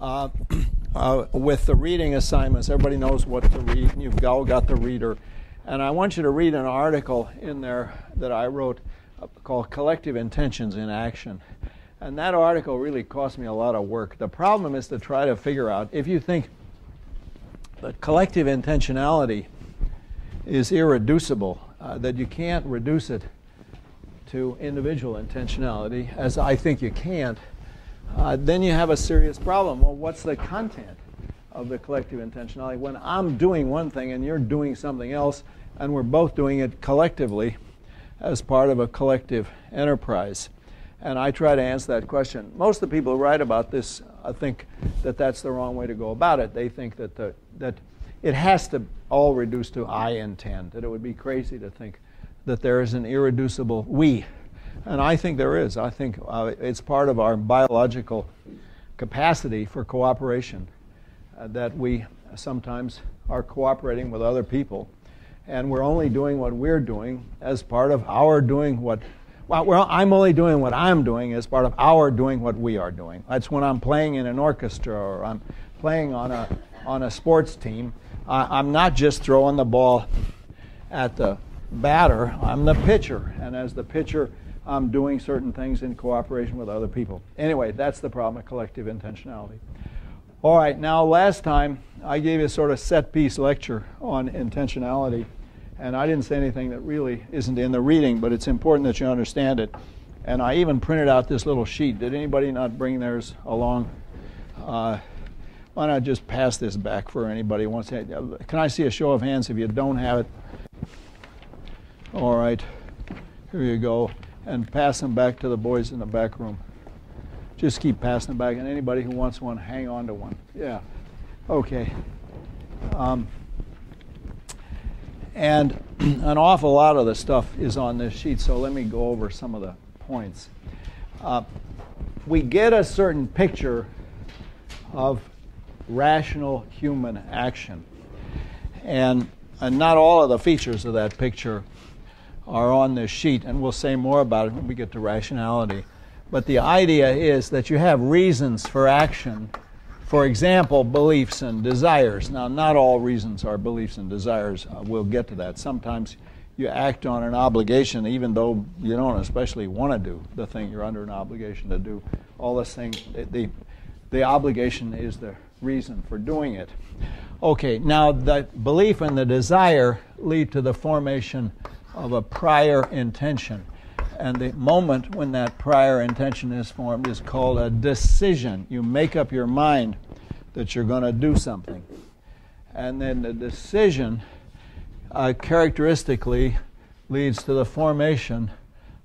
uh, with the reading assignments. Everybody knows what to read. You've all got the reader. And I want you to read an article in there that I wrote called Collective Intentions in Action. And that article really cost me a lot of work. The problem is to try to figure out if you think that collective intentionality is irreducible, that you can't reduce it to individual intentionality, as I think you can't, then you have a serious problem. Well, what's the content of the collective intentionality? When I'm doing one thing and you're doing something else, and we're both doing it collectively as part of a collective enterprise. And I try to answer that question. Most of the people who write about this think that that's the wrong way to go about it. They think that that it has to all reduce to I intend, that it would be crazy to think that there is an irreducible we. And I think there is. I think it's part of our biological capacity for cooperation, that we sometimes are cooperating with other people, and we're only doing what we're doing as part of our doing what, well, I'm only doing what I'm doing as part of our doing what we are doing. That's when I'm playing in an orchestra or I'm playing on a sports team. I'm not just throwing the ball at the batter, I'm the pitcher, and as the pitcher I'm doing certain things in cooperation with other people. Anyway, that's the problem of collective intentionality. All right, now last time I gave you a sort of set-piece lecture on intentionality, and I didn't say anything that really isn't in the reading, but it's important that you understand it. And I even printed out this little sheet. Did anybody not bring theirs along? Why not just pass this back for anybody who wants to? Can I see a show of hands if you don't have it? All right, here you go. And pass them back to the boys in the back room. Just keep passing them back, and anybody who wants one, hang on to one. Yeah. Okay. And an awful lot of the stuff is on this sheet, so let me go over some of the points. We get a certain picture of rational human action, and not all of the features of that picture are on this sheet, and we'll say more about it when we get to rationality. But the idea is that you have reasons for action. For example, beliefs and desires. Now, not all reasons are beliefs and desires. We'll get to that. Sometimes you act on an obligation even though you don't especially want to do the thing you're under an obligation to do. All this thing, the obligation is the reason for doing it. Okay, now the belief and the desire lead to the formation of a prior intention. And the moment when that prior intention is formed is called a decision. You make up your mind that you're going to do something. And then the decision characteristically leads to the formation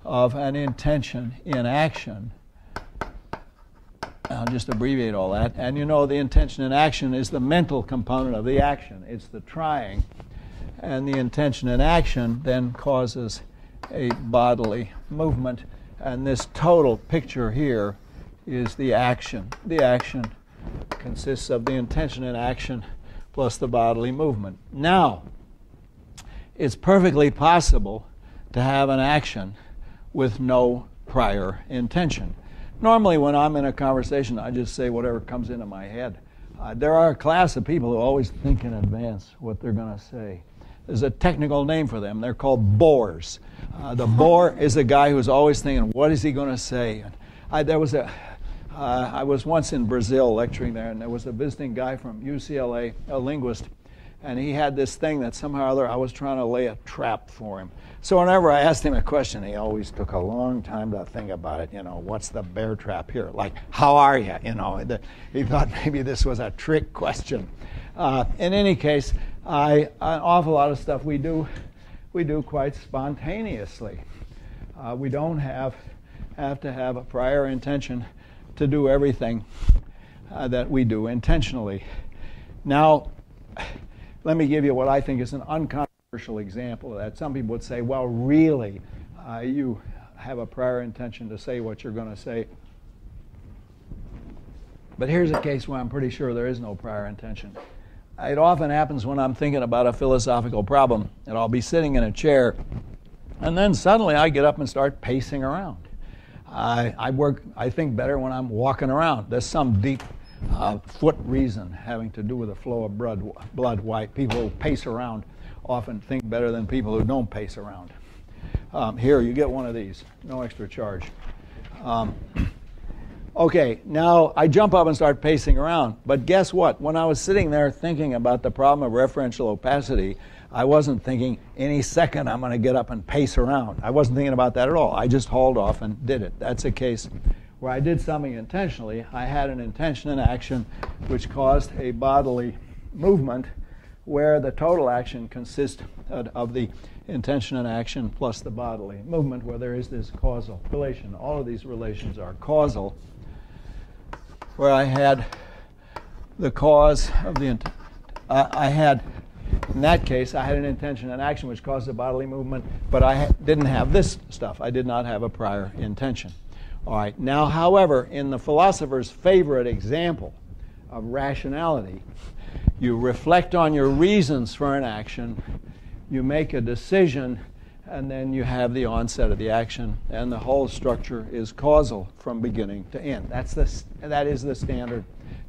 of an intention in action. I'll just abbreviate all that. And you know the intention in action is the mental component of the action. It's the trying. And the intention in action then causes a bodily movement, and this total picture here is the action. The action consists of the intention in action plus the bodily movement. Now, it's perfectly possible to have an action with no prior intention. Normally when I'm in a conversation, I just say whatever comes into my head. There are a class of people who always think in advance what they're going to say. There's a technical name for them. They're called bores. The bore is a guy who's always thinking, what is he going to say? I was once in Brazil lecturing there, and there was a visiting guy from UCLA, a linguist, and he had this thing that somehow or other I was trying to lay a trap for him. So whenever I asked him a question, he always took a long time to think about it. You know, what's the bear trap here? Like, how are you? You know, he thought maybe this was a trick question. In any case, an awful lot of stuff we do quite spontaneously. We don't have to have a prior intention to do everything that we do intentionally. Now, let me give you what I think is an uncontroversial example of that. Some people would say, well, really, you have a prior intention to say what you're going to say. But here's a case where I'm pretty sure there is no prior intention. It often happens when I'm thinking about a philosophical problem, and I'll be sitting in a chair, and then suddenly I get up and start pacing around. I think better when I'm walking around. There's some deep foot reason having to do with the flow of blood, why people who pace around often think better than people who don't pace around. Here, you get one of these, no extra charge. Okay, now I jump up and start pacing around, but guess what? When I was sitting there thinking about the problem of referential opacity, I wasn't thinking any second I'm going to get up and pace around. I wasn't thinking about that at all. I just hauled off and did it. That's a case where I did something intentionally. I had an intention and action which caused a bodily movement where the total action consists of the intention and action plus the bodily movement, where there is this causal relation. All of these relations are causal, where I had the cause of the in that case, I had an intention and action which caused a bodily movement, but I didn't have this stuff. I did not have a prior intention. All right. Now, however, in the philosopher's favorite example of rationality, you reflect on your reasons for an action, you make a decision, and then you have the onset of the action, and the whole structure is causal from beginning to end. That is the standard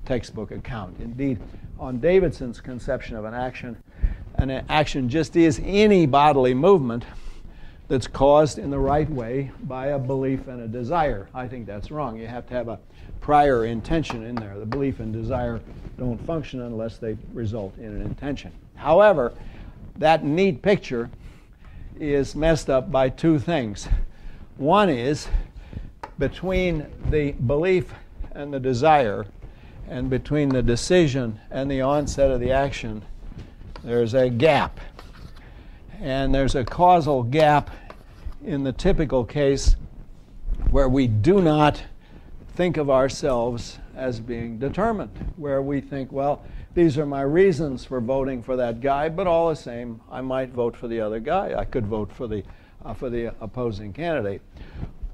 textbook account. Indeed, on Davidson's conception of an action just is any bodily movement that's caused in the right way by a belief and a desire. I think that's wrong. You have to have a prior intention in there. The belief and desire don't function unless they result in an intention. However, that neat picture is messed up by two things. One is between the belief and the desire, and between the decision and the onset of the action, there's a gap. And there's a causal gap in the typical case where we do not think of ourselves as being determined, where we think, well, these are my reasons for voting for that guy, but all the same, I might vote for the other guy. I could vote for the opposing candidate.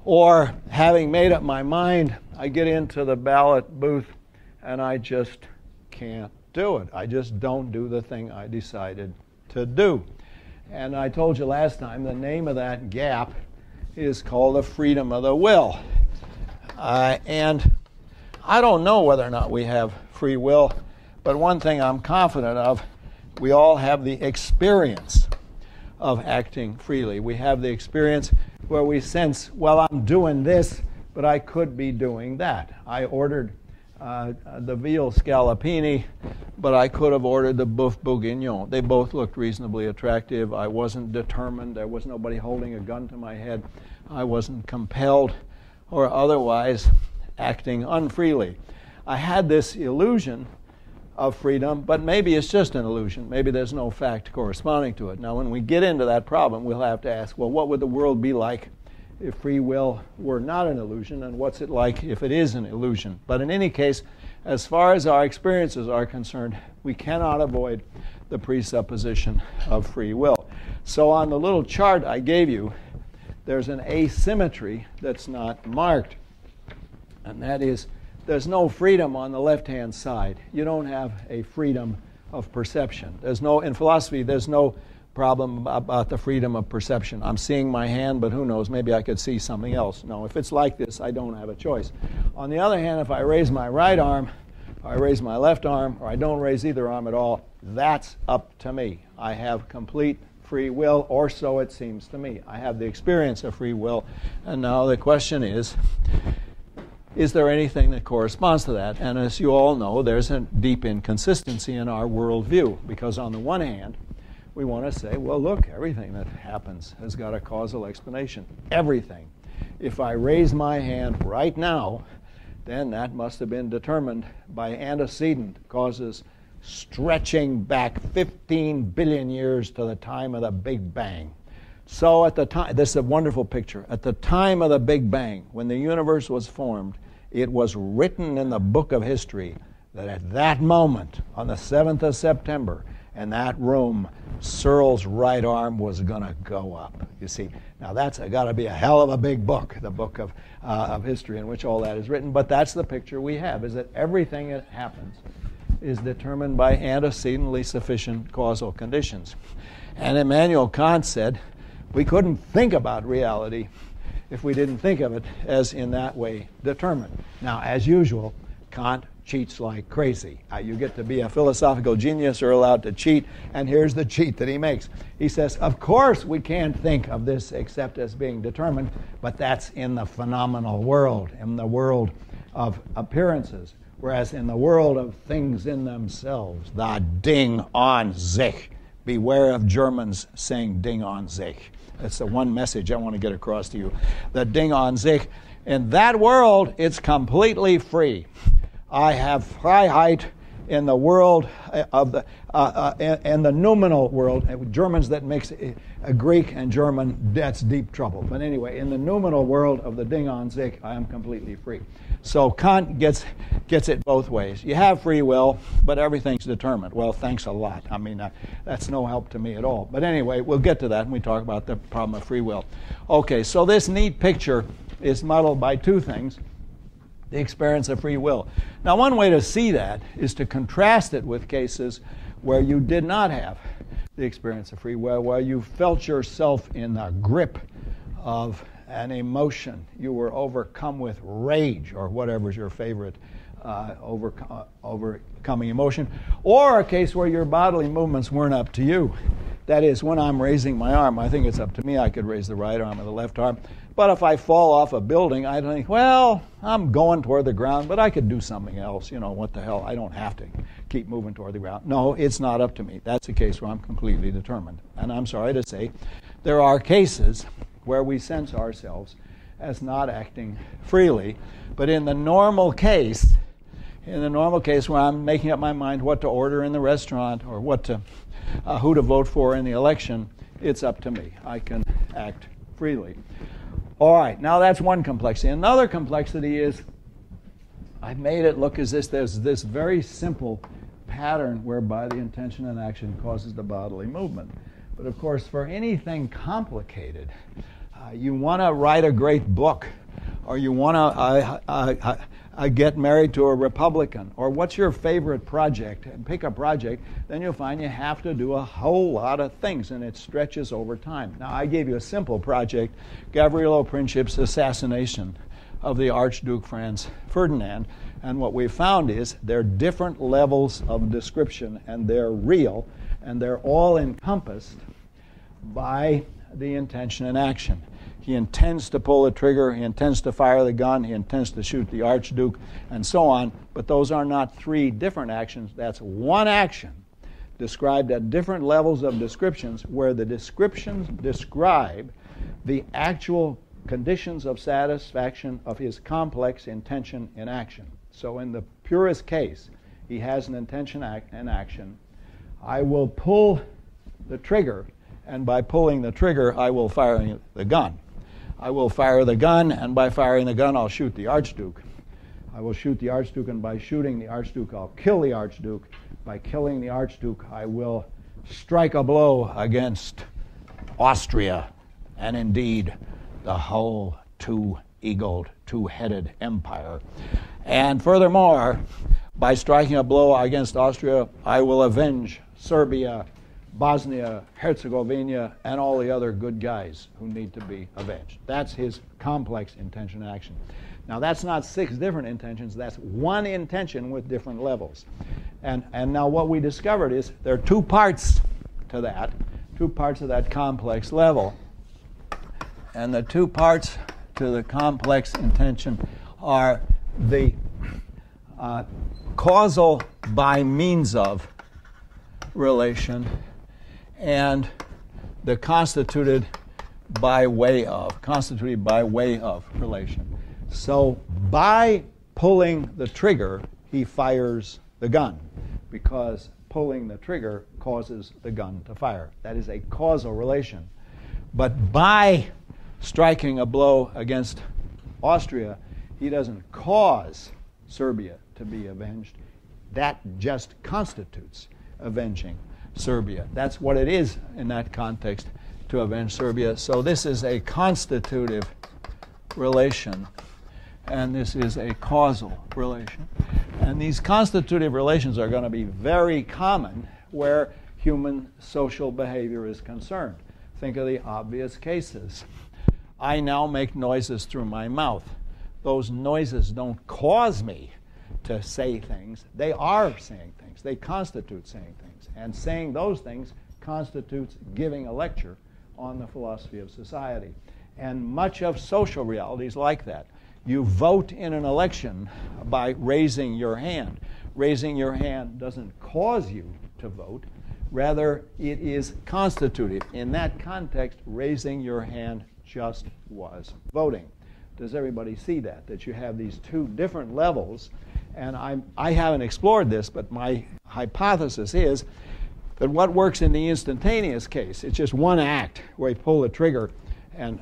Or, having made up my mind, I get into the ballot booth and I just can't do it. I just don't do the thing I decided to do. And I told you last time the name of that gap is called the freedom of the will. And I don't know whether or not we have free will, but one thing I'm confident of, we all have the experience of acting freely. We have the experience where we sense, well, I'm doing this, but I could be doing that. I ordered the veal scallopini, but I could have ordered the boeuf bourguignon. They both looked reasonably attractive. I wasn't determined. There was nobody holding a gun to my head. I wasn't compelled or otherwise acting unfreely. I had this illusion of freedom, but maybe it's just an illusion. Maybe there's no fact corresponding to it. Now, when we get into that problem, we'll have to ask, well, what would the world be like if free will were not an illusion, and what's it like if it is an illusion? But in any case, as far as our experiences are concerned, we cannot avoid the presupposition of free will. So on the little chart I gave you, there's an asymmetry that's not marked, and that is there's no freedom on the left-hand side. You don't have a freedom of perception. In philosophy, there's no problem about the freedom of perception. I'm seeing my hand, but who knows, maybe I could see something else. No, if it's like this, I don't have a choice. On the other hand, if I raise my right arm, or I raise my left arm, or I don't raise either arm at all, that's up to me. I have complete free will, or so it seems to me. I have the experience of free will, and now the question is there anything that corresponds to that? And as you all know, there's a deep inconsistency in our worldview, because on the one hand, we want to say, well, look, everything that happens has got a causal explanation. Everything. If I raise my hand right now, then that must have been determined by antecedent causes stretching back 15 billion years to the time of the Big Bang. So at the time, this is a wonderful picture. At the time of the Big Bang, when the universe was formed, it was written in the book of history that at that moment, on the 7th of September, in that room, Searle's right arm was going to go up. You see, now that's got to be a hell of a big book, the book of history in which all that is written. But that's the picture we have, is that everything that happens is determined by antecedently sufficient causal conditions. And Immanuel Kant said we couldn't think about reality if we didn't think of it as in that way determined. Now, as usual, Kant cheats like crazy. You get to be a philosophical genius or allowed to cheat, and here's the cheat that he makes. He says, of course we can't think of this except as being determined, but that's in the phenomenal world, in the world of appearances, whereas in the world of things in themselves, the Ding an sich. Beware of Germans saying Ding an sich. That's the one message I want to get across to you. The Ding an sich. In that world, it's completely free. I have Freiheit in the world of the in the noumenal world. Germans, that makes a Greek and German, that's deep trouble. But anyway, in the noumenal world of the Ding an sich, I am completely free. So Kant gets it both ways. You have free will, but everything's determined. Well, thanks a lot. I mean, that's no help to me at all. But anyway, we'll get to that when we talk about the problem of free will. Okay, so this neat picture is muddled by two things. The experience of free will. Now, one way to see that is to contrast it with cases where you did not have the experience of free will, where you felt yourself in the grip of an emotion. You were overcome with rage, or whatever's your favorite overcoming emotion, or a case where your bodily movements weren't up to you. That is, when I'm raising my arm, I think it's up to me. I could raise the right arm or the left arm. But if I fall off a building, I think, well, I'm going toward the ground, but I could do something else. You know, what the hell? I don't have to keep moving toward the ground. No, it's not up to me. That's a case where I'm completely determined. And I'm sorry to say, there are cases where we sense ourselves as not acting freely. But in the normal case where I'm making up my mind what to order in the restaurant or what to who to vote for in the election, it's up to me. I can act freely. All right, now that's one complexity. Another complexity is I've made it look as if there's this very simple pattern whereby the intention and action causes the bodily movement. But of course, for anything complicated, you want to write a great book, or you want to get married to a Republican, or what's your favorite project, and pick a project, then you'll find you have to do a whole lot of things, and it stretches over time. Now, I gave you a simple project, Gavrilo Princip's assassination of the Archduke Franz Ferdinand, and what we found is there are different levels of description, and they're real, and they're all encompassed by the intention and action. He intends to pull the trigger, he intends to fire the gun, he intends to shoot the Archduke, and so on. But those are not three different actions. That's one action described at different levels of descriptions, where the descriptions describe the actual conditions of satisfaction of his complex intention in action. So in the purest case, he has an intention and action. I will pull the trigger, and by pulling the trigger, I will fire the gun. I will fire the gun, and by firing the gun, I'll shoot the Archduke. I will shoot the Archduke, and by shooting the Archduke, I'll kill the Archduke. By killing the Archduke, I will strike a blow against Austria, and indeed the whole two-eagled, two-headed empire. And furthermore, by striking a blow against Austria, I will avenge Serbia, Bosnia, Herzegovina, and all the other good guys who need to be avenged. That's his complex intention and action. Now, that's not 6 different intentions. That's one intention with different levels. And now what we discovered is there are 2 parts to that, 2 parts of that complex level. And the 2 parts to the complex intention are the causal by means of relation and the constituted by way of relation. So by pulling the trigger, he fires the gun, because pulling the trigger causes the gun to fire. That is a causal relation. But by striking a blow against Austria, he doesn't cause Serbia to be avenged. That just constitutes avenging Serbia. That's what it is in that context, to avenge Serbia. So this is a constitutive relation, and this is a causal relation. And these constitutive relations are going to be very common where human social behavior is concerned. Think of the obvious cases. I now make noises through my mouth. Those noises don't cause me to say things. They are saying things. They constitute saying things. And saying those things constitutes giving a lecture on the philosophy of society. And much of social reality is like that. You vote in an election by raising your hand. Raising your hand doesn't cause you to vote. Rather, it is constitutive. In that context, raising your hand just was voting. Does everybody see that? That you have these two different levels. And I haven't explored this, but my hypothesis is that what works in the instantaneous case, it's just one act where you pull the trigger and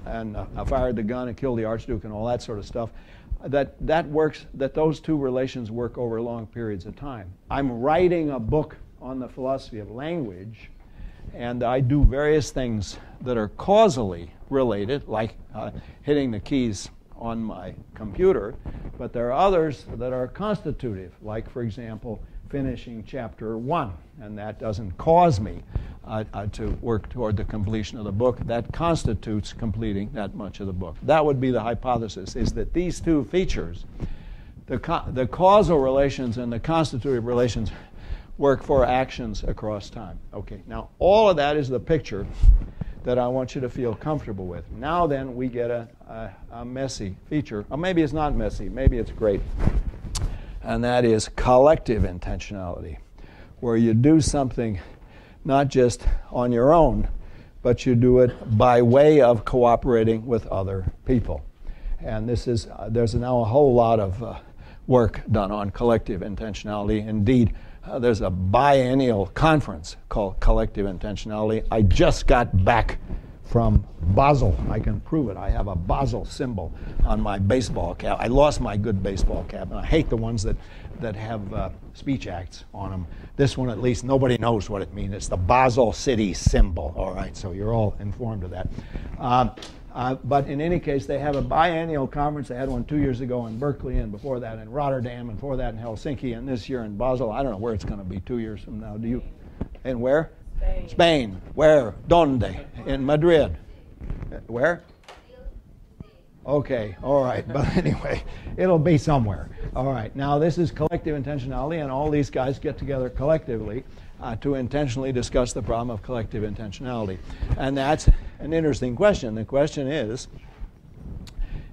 fired the gun and killed the Archduke and all that sort of stuff, that works, that those two relations work over long periods of time. I'm writing a book on the philosophy of language, and I do various things that are causally related, like hitting the keys on my computer, but there are others that are constitutive, like, for example, finishing chapter 1, and that doesn't cause me to work toward the completion of the book. That constitutes completing that much of the book. That would be the hypothesis, is that these two features, the causal relations and the constitutive relations, work for actions across time. Okay, now all of that is the picture that I want you to feel comfortable with. Now then, we get a messy feature. Or maybe it's not messy, maybe it's great. And that is collective intentionality, where you do something not just on your own, but you do it by way of cooperating with other people. And this is there's now a whole lot of work done on collective intentionality. Indeed, there's a biennial conference called Collective Intentionality. I just got back from Basel. I can prove it. I have a Basel symbol on my baseball cap. I lost my good baseball cap, and I hate the ones that have speech acts on them. This one, at least, nobody knows what it means. It's the Basel City symbol. All right, so you're all informed of that. But in any case, they have a biennial conference. They had one 2 years ago in Berkeley, and before that in Rotterdam, and before that in Helsinki, and this year in Basel. I don't know where it's going to be 2 years from now. Do you? And where? Spain. Where? Donde? In Madrid. Where? Okay, all right. But anyway, it'll be somewhere. All right. Now, this is collective intentionality, and all these guys get together collectively to intentionally discuss the problem of collective intentionality. And that's an interesting question. The question is,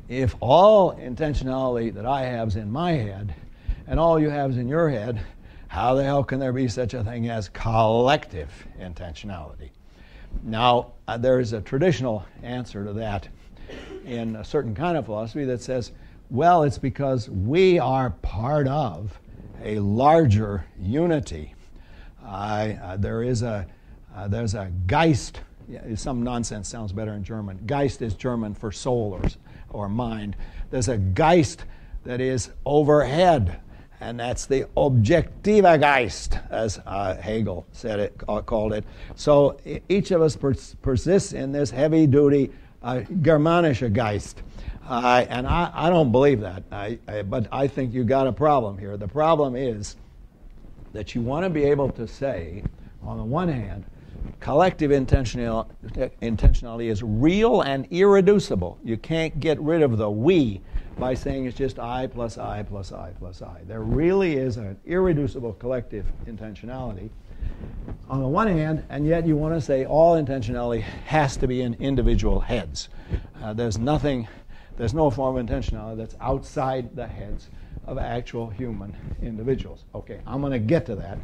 if all intentionality that I have is in my head, and all you have is in your head, how the hell can there be such a thing as collective intentionality? Now, there is a traditional answer to that in a certain kind of philosophy that says, well, it's because we are part of a larger unity. There's a Geist. Some nonsense sounds better in German. Geist is German for soul or mind. There's a Geist that is overhead, and that's the objektiver Geist, as Hegel called it. So each of us persists in this heavy-duty Germanische Geist. And I don't believe that, but I think you got a problem here. The problem is that you want to be able to say, on the one hand, collective intentionality is real and irreducible. You can't get rid of the we by saying it's just I plus I plus I plus I. There really is an irreducible collective intentionality on the one hand, and yet you want to say all intentionality has to be in individual heads. There's no form of intentionality that's outside the heads of actual human individuals. Okay, I'm going to get to that.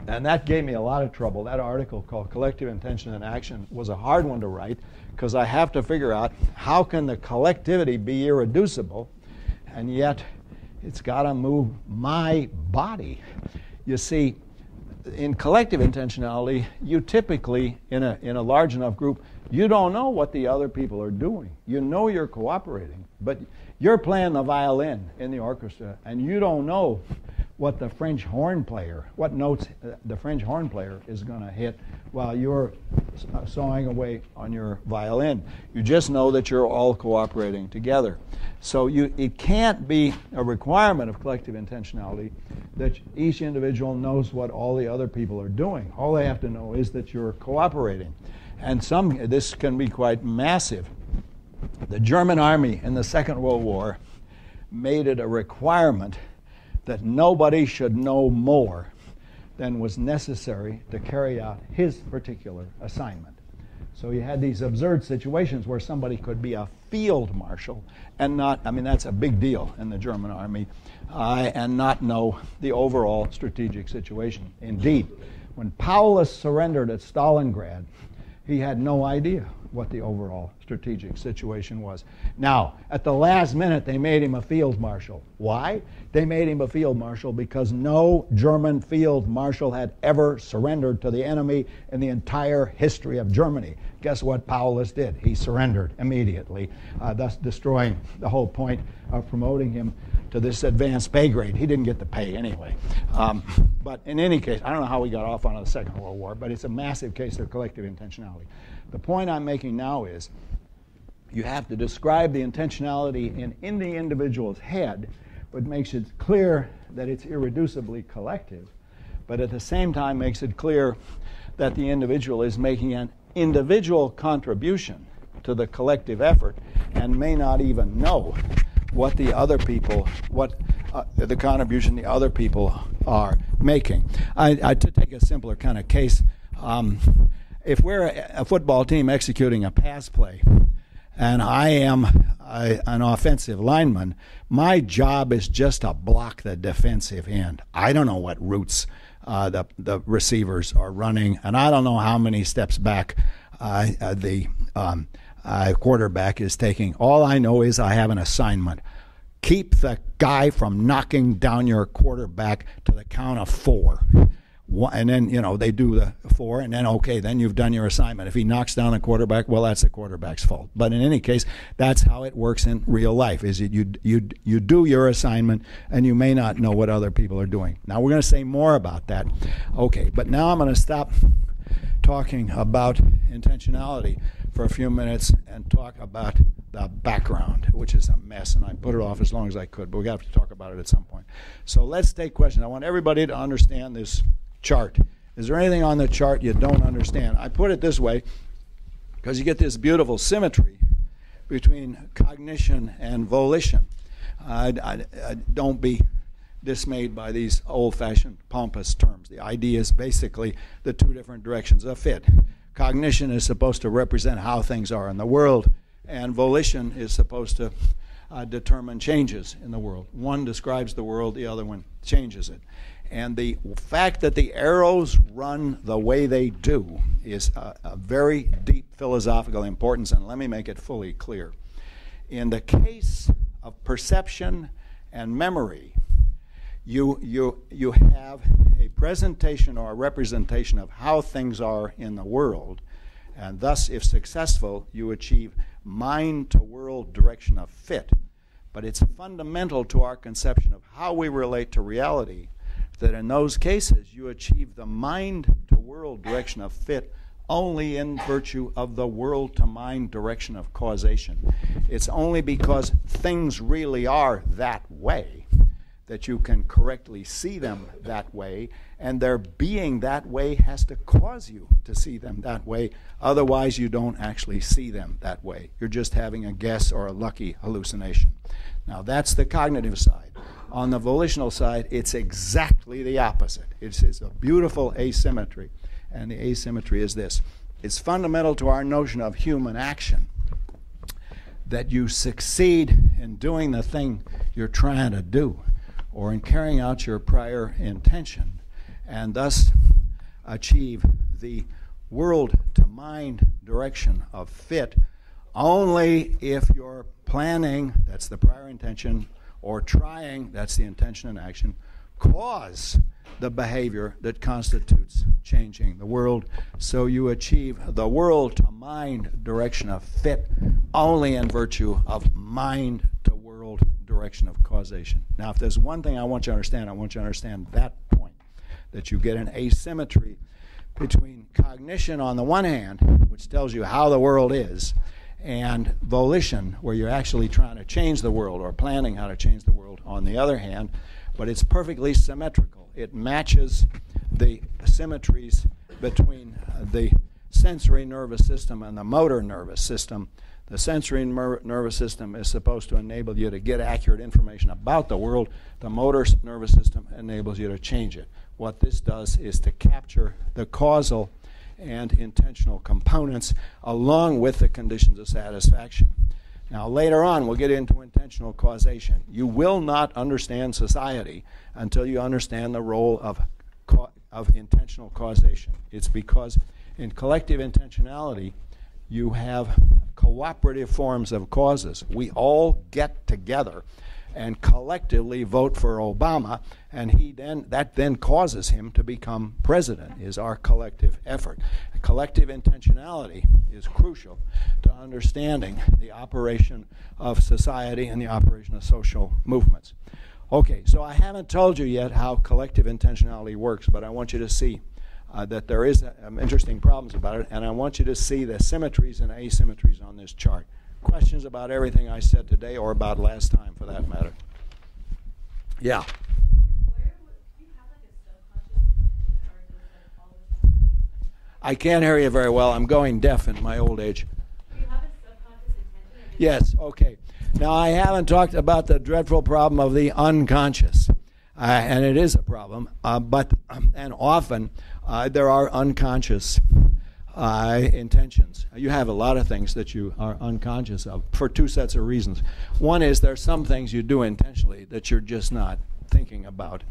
And that gave me a lot of trouble. That article called Collective Intention and Action was a hard one to write, because I have to figure out how can the collectivity be irreducible, and yet it's got to move my body. You see, in collective intentionality, you typically, in a large enough group, you don't know what the other people are doing. You know you're cooperating, but you're playing the violin in the orchestra, and you don't know what the French horn player, what notes the French horn player is going to hit while you're sawing away on your violin. You just know that you're all cooperating together. So it can't be a requirement of collective intentionality that each individual knows what all the other people are doing. All they have to know is that you're cooperating. And this can be quite massive. The German army in the Second World War made it a requirement that nobody should know more than was necessary to carry out his particular assignment. So you had these absurd situations where somebody could be a field marshal and not, I mean, that's a big deal in the German army, and not know the overall strategic situation. Indeed, when Paulus surrendered at Stalingrad, he had no idea what the overall strategic situation was. Now, at the last minute, they made him a field marshal. Why? They made him a field marshal because no German field marshal had ever surrendered to the enemy in the entire history of Germany. Guess what Paulus did? He surrendered immediately, thus destroying the whole point of promoting him to this advanced pay grade. He didn't get the pay anyway. But in any case, I don't know how we got off on the Second World War, but it's a massive case of collective intentionality. The point I'm making now is you have to describe the intentionality in the individual's head, which makes it clear that it's irreducibly collective, but at the same time makes it clear that the individual is making an individual contribution to the collective effort and may not even know what the other people, the contribution the other people are making. To take a simpler kind of case, if we're a football team executing a pass play and I am an offensive lineman, my job is just to block the defensive end. I don't know what routes the receivers are running, and I don't know how many steps back the quarterback is taking. All I know is I have an assignment. Keep the guy from knocking down your quarterback to the count of 4. And then, they do the 4, and then, okay, then you've done your assignment. If he knocks down the quarterback, well, that's the quarterback's fault. But in any case, that's how it works in real life, is that you do your assignment, and you may not know what other people are doing. Now, we're going to say more about that. Okay, but now I'm going to stop talking about intentionality for a few minutes and talk about the background, which is a mess, and I put it off as long as I could, but we're going to have to talk about it at some point. So let's take questions. I want everybody to understand this chart. Is there anything on the chart you don't understand? I put it this way because you get this beautiful symmetry between cognition and volition. Don't be dismayed by these old-fashioned pompous terms. The idea is basically the two different directions of fit. Cognition is supposed to represent how things are in the world, and volition is supposed to determine changes in the world. One describes the world, the other one changes it. And the fact that the arrows run the way they do is a very deep philosophical importance, and let me make it fully clear. In the case of perception and memory, you have a presentation or a representation of how things are in the world, and thus, if successful, you achieve mind-to-world direction of fit. But it's fundamental to our conception of how we relate to reality that in those cases you achieve the mind-to-world direction of fit only in virtue of the world-to-mind direction of causation. It's only because things really are that way that you can correctly see them that way, and their being that way has to cause you to see them that way. Otherwise, you don't actually see them that way. You're just having a guess or a lucky hallucination. Now, that's the cognitive side. On the volitional side, it's exactly the opposite. It's a beautiful asymmetry, and the asymmetry is this. It's fundamental to our notion of human action that you succeed in doing the thing you're trying to do, or in carrying out your prior intention, and thus achieve the world-to-mind direction of fit only if you're planning, that's the prior intention, or trying, that's the intention and action, cause the behavior that constitutes changing the world. So you achieve the world-to-mind direction of fit only in virtue of mind-to-world direction of causation. Now, if there's one thing I want you to understand that point, that you get an asymmetry between cognition on the one hand, which tells you how the world is, and volition, where you're actually trying to change the world or planning how to change the world on the other hand, but it's perfectly symmetrical. It matches the symmetries between the sensory nervous system and the motor nervous system The sensory nervous system is supposed to enable you to get accurate information about the world. The motor nervous system enables you to change it. What this does is to capture the causal and intentional components along with the conditions of satisfaction. Now, later on, we'll get into intentional causation. You will not understand society until you understand the role of intentional causation. It's because in collective intentionality, you have cooperative forms of causes. We all get together and collectively vote for Obama, and that then causes him to become president, is our collective effort. Collective intentionality is crucial to understanding the operation of society and the operation of social movements. Okay, so I haven't told you yet how collective intentionality works, but I want you to see that there is interesting problems about it, and I want you to see the symmetries and asymmetries on this chart. Questions about everything I said today or about last time, for that matter? Yeah? I can't hear you very well. I'm going deaf in my old age. Do you have a subconscious intention? Yes, okay. Now, I haven't talked about the dreadful problem of the unconscious, and it is a problem, and often there are unconscious intentions. You have a lot of things that you are unconscious of for two sets of reasons. One is there's some things you do intentionally that you're just not thinking about.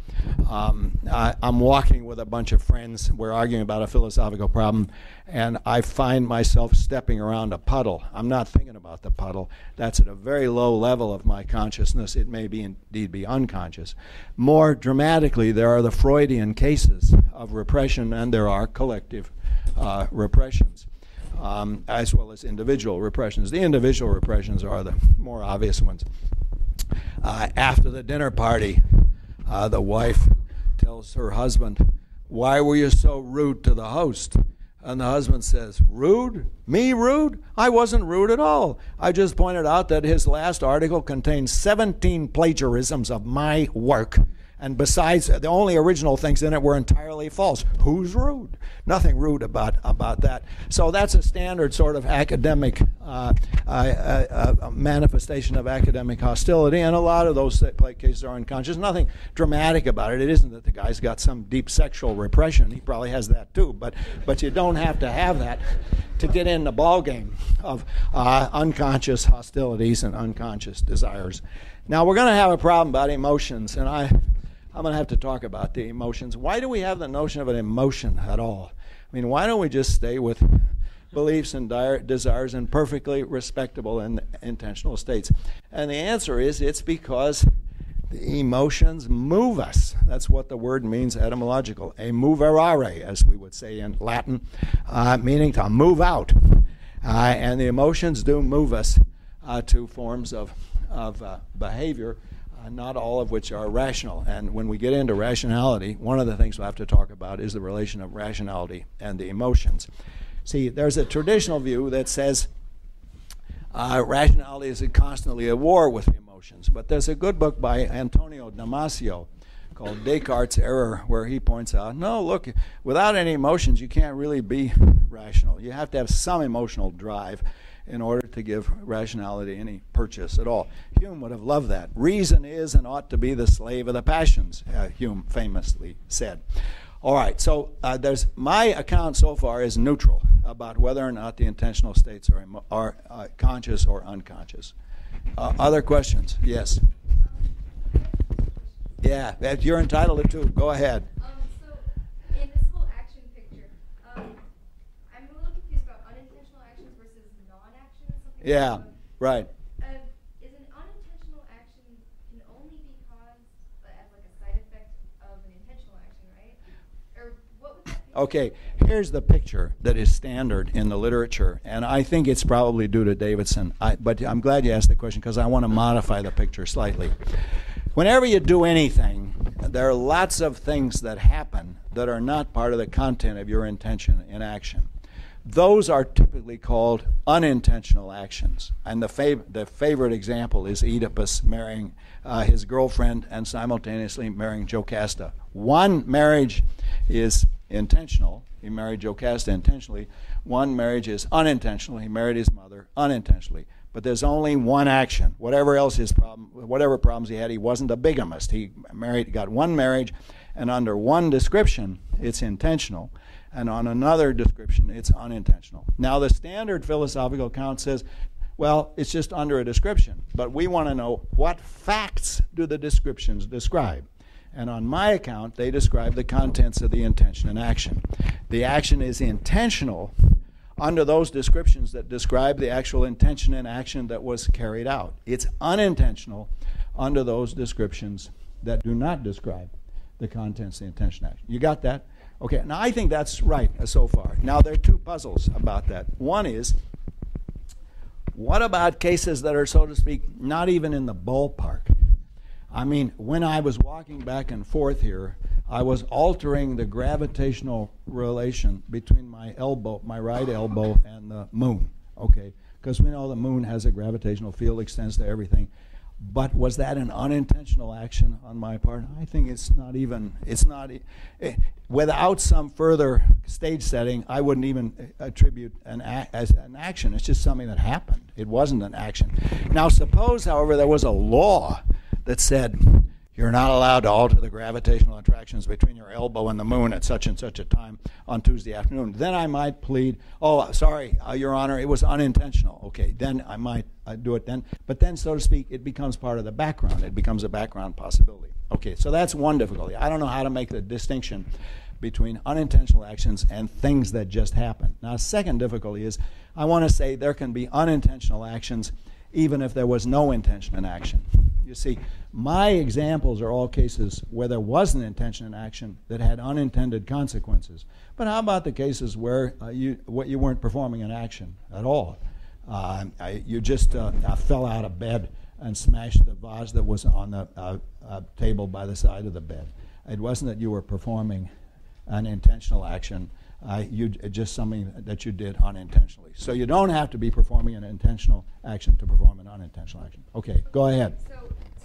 I'm walking with a bunch of friends. We're arguing about a philosophical problem, and I find myself stepping around a puddle. I'm not thinking about the puddle. That's at a very low level of my consciousness. It may be indeed be unconscious. More dramatically, there are the Freudian cases of repression, and there are collective repressions, as well as individual repressions. The individual repressions are the more obvious ones. After the dinner party, the wife tells her husband, "Why were you so rude to the host?" And the husband says, "Rude? Me rude? I wasn't rude at all. I just pointed out that his last article contained 17 plagiarisms of my work. And besides, the only original things in it were entirely false. Who's rude? Nothing rude about that." So that's a standard sort of academic manifestation of academic hostility, and a lot of those cases are unconscious. Nothing dramatic about it. It isn't that the guy's got some deep sexual repression. He probably has that too, but you don't have to have that to get in the ballgame of unconscious hostilities and unconscious desires. Now, we're going to have a problem about emotions, and I'm going to have to talk about the emotions. Why do we have the notion of an emotion at all? I mean, why don't we just stay with beliefs and desires in perfectly respectable and intentional states? And the answer is it's because the emotions move us. That's what the word means, etymological. A moverare, as we would say in Latin, meaning to move out. And the emotions do move us to forms of behavior, not all of which are rational. And when we get into rationality, one of the things we'll have to talk about is the relation of rationality and the emotions. See, there's a traditional view that says rationality is constantly at war with the emotions. But there's a good book by Antonio Damasio called Descartes' Error, where he points out, no, look, without any emotions, you can't really be rational. You have to have some emotional drive in order to give rationality any purchase at all. Hume would have loved that. Reason is and ought to be the slave of the passions, Hume famously said. All right, so there's my account so far is neutral about whether or not the intentional states are conscious or unconscious. Other questions? Yes. Yeah, you're entitled to two. Go ahead. So in this whole action picture, I'm a little confused about unintentional actions versus non-actions. Yeah, right. Is an unintentional action can only be caused as like a side effect of an intentional action, right? Or what would that be? Okay, here's the picture that is standard in the literature, and I think it's probably due to Davidson. But I'm glad you asked the question because I want to modify the picture slightly. Whenever you do anything, there are lots of things that happen that are not part of the content of your intention in action. Those are typically called unintentional actions. And the favorite example is Oedipus marrying his girlfriend and simultaneously marrying Jocasta. One marriage is intentional. He married Jocasta intentionally. One marriage is unintentional. He married his mother unintentionally. But there's only one action. Whatever problems he had, he wasn't a bigamist. He got one marriage, and under one description, it's intentional, and on another description, it's unintentional. Now, the standard philosophical account says, well, it's just under a description, but we want to know what facts do the descriptions describe. And on my account, they describe the contents of the intention and action. The action is intentional under those descriptions that describe the actual intention and action that was carried out. It's unintentional under those descriptions that do not describe the contents of the intention and action. You got that? Okay, now I think that's right so far. Now there are two puzzles about that. One is, what about cases that are, so to speak, not even in the ballpark? I mean, when I was walking back and forth here, I was altering the gravitational relation between my elbow, my right elbow, and the moon, okay? Because we know the moon has a gravitational field, extends to everything. But was that an unintentional action on my part? I think it's not even, without some further stage setting, I wouldn't even attribute as an action. It's just something that happened. It wasn't an action. Now suppose, however, there was a law that said, you're not allowed to alter the gravitational attractions between your elbow and the moon at such and such a time on Tuesday afternoon. Then I might plead, oh, sorry, Your Honor, it was unintentional. Okay, then I might do it then. But then, so to speak, it becomes part of the background. It becomes a background possibility. Okay, so that's one difficulty. I don't know how to make the distinction between unintentional actions and things that just happen. Now, a second difficulty is I want to say there can be unintentional actions even if there was no intention in action. You see, my examples are all cases where there was an intention in action that had unintended consequences. But how about the cases where you weren't performing an action at all? You just fell out of bed and smashed the vase that was on the table by the side of the bed. It wasn't that you were performing an intentional action. Just something that you did unintentionally. So you don't have to be performing an intentional action to perform an unintentional action. Okay, go ahead.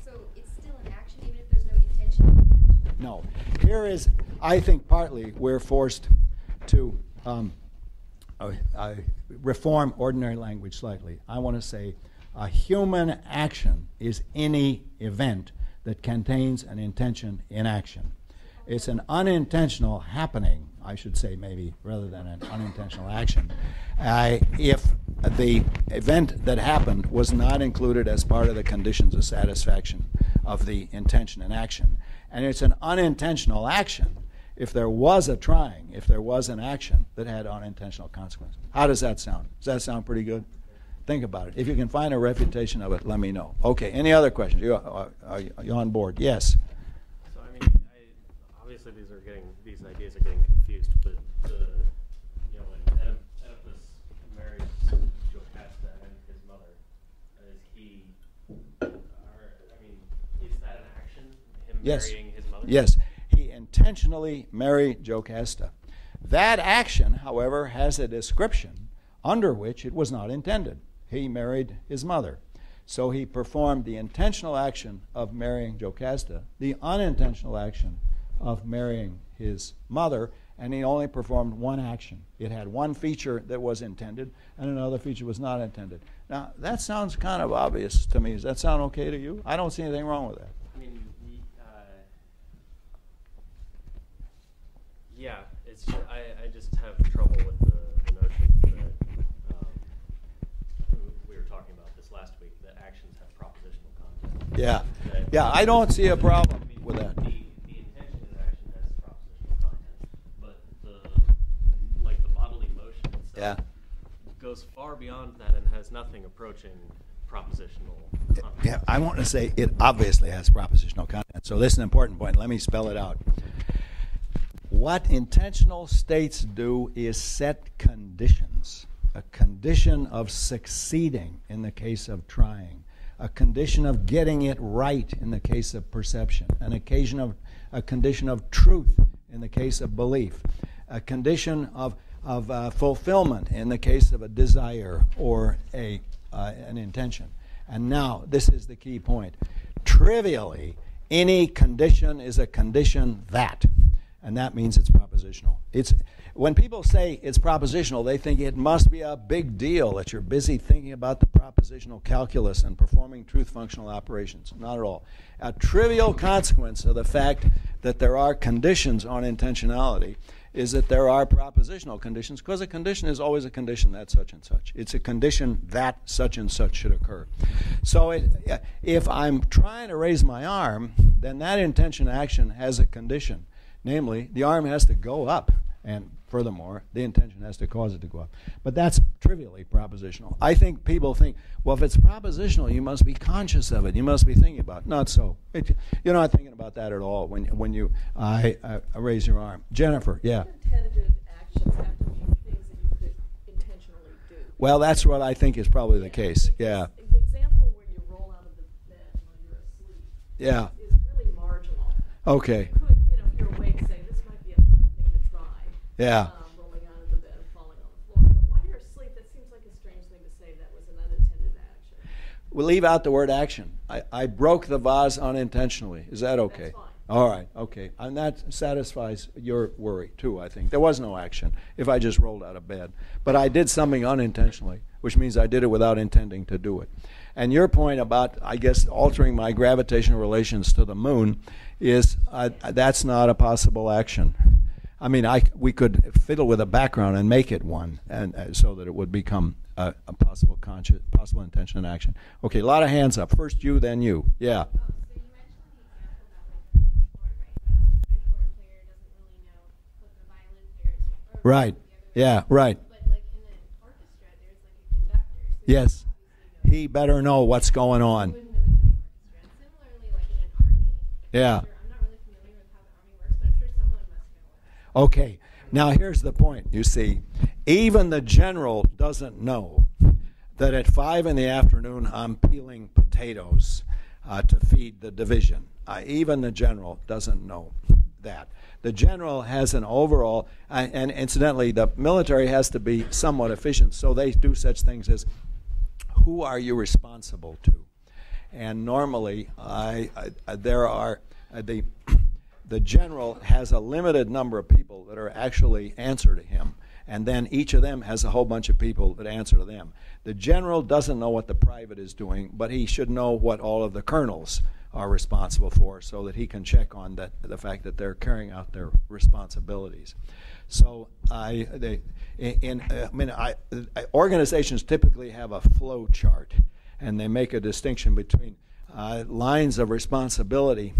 So it's still an action even if there's no intention in action? No. Here is, I think partly we're forced to reform ordinary language slightly. I want to say a human action is any event that contains an intention in action. It's an unintentional happening, I should say maybe, rather than an unintentional action, if the event that happened was not included as part of the conditions of satisfaction of the intention and action. And it's an unintentional action if there was a trying, if there was an action that had unintentional consequences. How does that sound? Does that sound pretty good? Think about it. If you can find a refutation of it, let me know. Okay, any other questions? Are you on board? Yes? Obviously, these ideas are getting confused. But when Oedipus marries Jocasta and his mother, is that an action? Him marrying his mother? Yes, he intentionally married Jocasta. That action, however, has a description under which it was not intended. He married his mother. So he performed the intentional action of marrying Jocasta, the unintentional action of marrying his mother, and he only performed one action. It had one feature that was intended, and another feature was not intended. Now, that sounds kind of obvious to me. Does that sound okay to you? I don't see anything wrong with that. Yeah, it's just, I just have trouble with the notion that we were talking about this last week, that actions have propositional content. Yeah, I don't see a problem with that. The intention in action has propositional content, but the bodily motion itself goes far beyond that and has nothing approaching propositional content. Yeah, I want to say it obviously has propositional content. So this is an important point. Let me spell it out. What intentional states do is set conditions. A condition of succeeding in the case of trying. A condition of getting it right in the case of perception. A condition of truth in the case of belief. A condition of fulfillment in the case of a desire or an intention. And now, this is the key point. Trivially, any condition is a condition that. And and that means it's propositional. When people say it's propositional, they think it must be a big deal that you're busy thinking about the propositional calculus and performing truth functional operations. Not at all. A trivial consequence of the fact that there are conditions on intentionality is that there are propositional conditions, because a condition is always a condition that such and such. It's a condition that such and such should occur. So if I'm trying to raise my arm, then that intention action has a condition. Namely, the arm has to go up, and furthermore, the intention has to cause it to go up. But that's trivially propositional. I think people think, well, if it's propositional, you must be conscious of it. You must be thinking about it. Not so. You're not thinking about that at all when you raise your arm. Jennifer, yeah. Intended actions have to be things that you could intentionally do. Well, that's what I think is probably the case. Yeah. The example where you roll out of the bed when you're asleep Yeah. is really marginal. Okay. You could, if you're awake, say, this might be a fun thing to try. Yeah. Rolling out of the bed and falling on the floor. But while you're asleep, that seems like a strange thing to say that was an unintended action. We'll leave out the word action. I broke the vase unintentionally. Is that okay? That's fine. All right, okay. And that satisfies your worry, too, I think. There was no action if I just rolled out of bed. But I did something unintentionally, which means I did it without intending to do it. And your point about, I guess, altering my gravitational relations to the moon is that's not a possible action. I mean, we could fiddle with a background and make it one, and so that it would become a possible intention and action. Okay, a lot of hands up. First you, then you. Yeah. So you mentioned the example about like the French horn player doesn't really know what the violin player is. Right. Yeah, right. But like in an orchestra, there's like a conductor. So Yes. He better know what's going you on. wouldn't really be an orchestra. And similarly, like in an army. Yeah. I'm not really familiar with how the army works, but I'm sure someone must know. Okay. Now here's the point. You see, even the general doesn't know that at 5 in the afternoon I'm peeling potatoes to feed the division. Even the general doesn't know that. The general has an overall, and incidentally, the military has to be somewhat efficient, so they do such things as, who are you responsible to? And normally, there are the general has a limited number of people that are actually answer to him, and then each of them has a whole bunch of people that answer to them. The general doesn't know what the private is doing, but he should know what all of the colonels are responsible for, so that he can check on the fact that they're carrying out their responsibilities. So organizations typically have a flow chart, and they make a distinction between lines of responsibility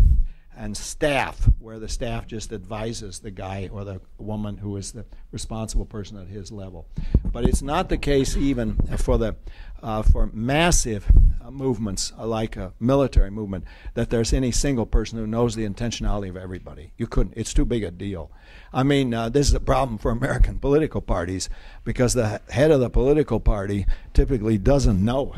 and staff, where the staff just advises the guy or the woman who is the responsible person at his level. But it's not the case even for massive movements like a military movement that there's any single person who knows the intentionality of everybody. You couldn't. It's too big a deal. I mean, this is a problem for American political parties, because the head of the political party typically doesn't know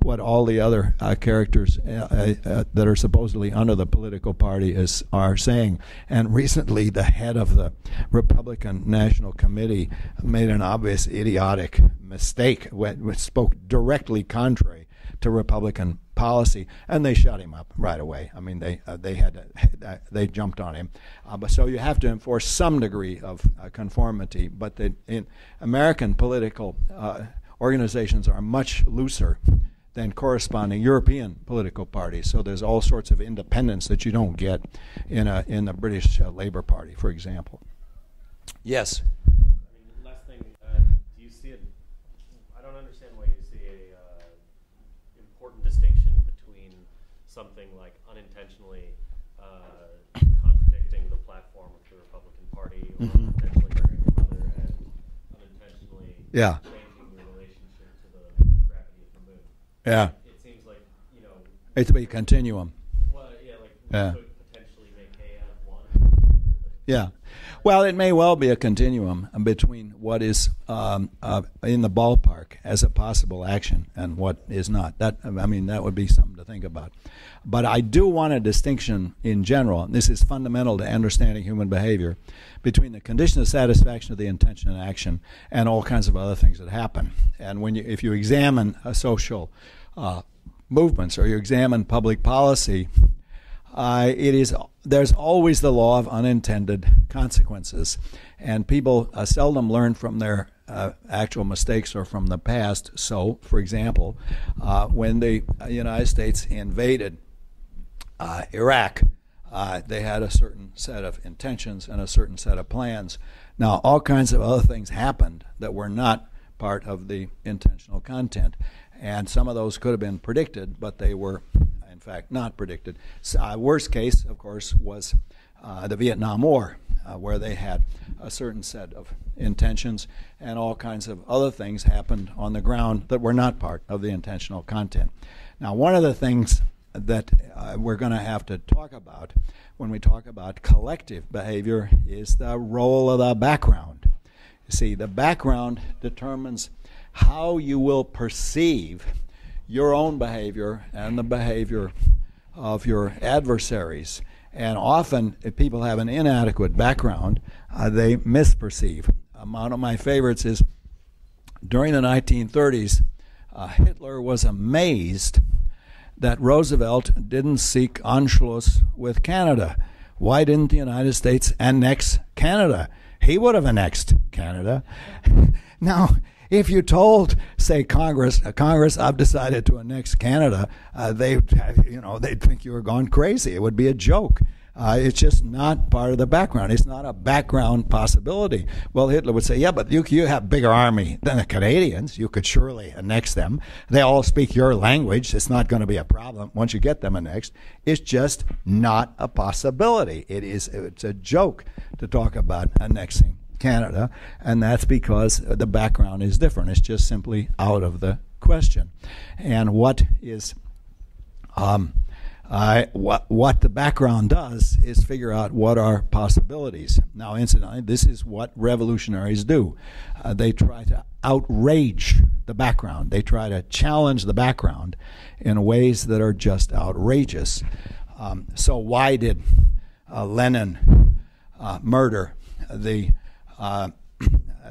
what all the other characters that are supposedly under the political party are saying. And recently, the head of the Republican National Committee made an obvious idiotic mistake, which spoke directly contrary to Republican policy, and they shut him up right away. I mean, they jumped on him. But so you have to enforce some degree of conformity. But in American political organizations are much looser than corresponding European political parties. So there's all sorts of independence that you don't get in the British Labour Party, for example. Yes. Last thing, do you see I don't understand why you see a important distinction between something like unintentionally contradicting the platform of the Republican Party, or unintentionally hurting your mother, and unintentionally changing your relationship to the gravity of the moon. Yeah. It seems like, It's a continuum. Well, yeah, like we could potentially make hay out of one. Yeah. Well, it may well be a continuum between what is in the ballpark as a possible action and what is not. That would be something to think about. But I do want a distinction in general, and this is fundamental to understanding human behavior, between the condition of satisfaction of the intention and action and all kinds of other things that happen. And if you examine social movements, or you examine public policy, there's always the law of unintended consequences, and people seldom learn from their actual mistakes or from the past. So, for example, when the United States invaded Iraq, they had a certain set of intentions and a certain set of plans. Now, all kinds of other things happened that were not part of the intentional content, and some of those could have been predicted, but they were, in fact, not predicted. So, worst case, of course, was the Vietnam War, where they had a certain set of intentions, and all kinds of other things happened on the ground that were not part of the intentional content. Now, one of the things that we're going to have to talk about when we talk about collective behavior is the role of the background. You see, the background determines how you will perceive your own behavior and the behavior of your adversaries. And often, if people have an inadequate background, they misperceive. One of my favorites is during the 1930s, Hitler was amazed that Roosevelt didn't seek Anschluss with Canada. Why didn't the United States annex Canada? He would have annexed Canada. Now, if you told, say, Congress, I've decided to annex Canada, they'd think you were gone crazy. It would be a joke. It's just not part of the background. It's not a background possibility. Well, Hitler would say, yeah, but you have a bigger army than the Canadians. You could surely annex them. They all speak your language. It's not going to be a problem once you get them annexed. It's just not a possibility. It's a joke to talk about annexing Canada, and that's because the background is different. It's just simply out of the question. And what the background does is figure out what are possibilities. Now, incidentally, this is what revolutionaries do. They try to outrage the background. They try to challenge the background in ways that are just outrageous. So why did Lenin murder the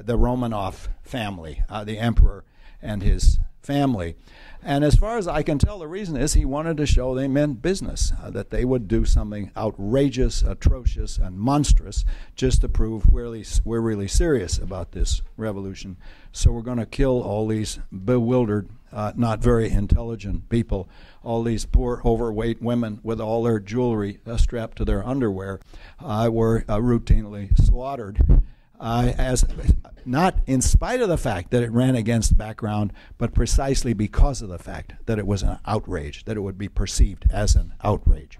Romanov family, the emperor and his family? And as far as I can tell, the reason is he wanted to show they meant business, that they would do something outrageous, atrocious, and monstrous just to prove we're really serious about this revolution. So we're going to kill all these bewildered, not very intelligent people, all these poor, overweight women with all their jewelry strapped to their underwear were routinely slaughtered. As not in spite of the fact that it ran against background, but precisely because of the fact that it was an outrage, that it would be perceived as an outrage.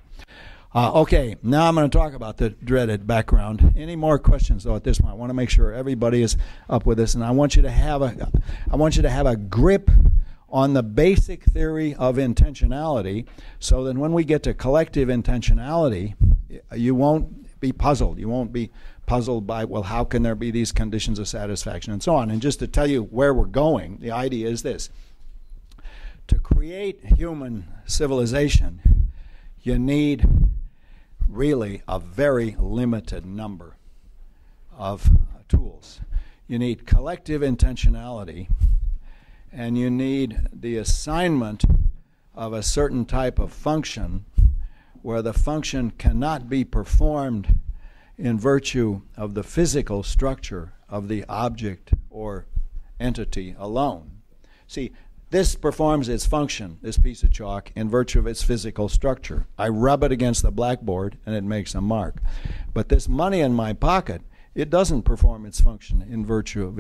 Okay, now I'm going to talk about the dreaded background. Any more questions, though, at this point? I want to make sure everybody is up with this, and I want you to have a grip on the basic theory of intentionality, so that when we get to collective intentionality, you won't be puzzled. You won't be puzzled by, well, how can there be these conditions of satisfaction and so on. And just to tell you where we're going, the idea is this. To create human civilization, you need really a very limited number of tools. You need collective intentionality, and you need the assignment of a certain type of function where the function cannot be performed in virtue of the physical structure of the object or entity alone. See, this performs its function, this piece of chalk, in virtue of its physical structure. I rub it against the blackboard and it makes a mark. But this money in my pocket, it doesn't perform its function in virtue of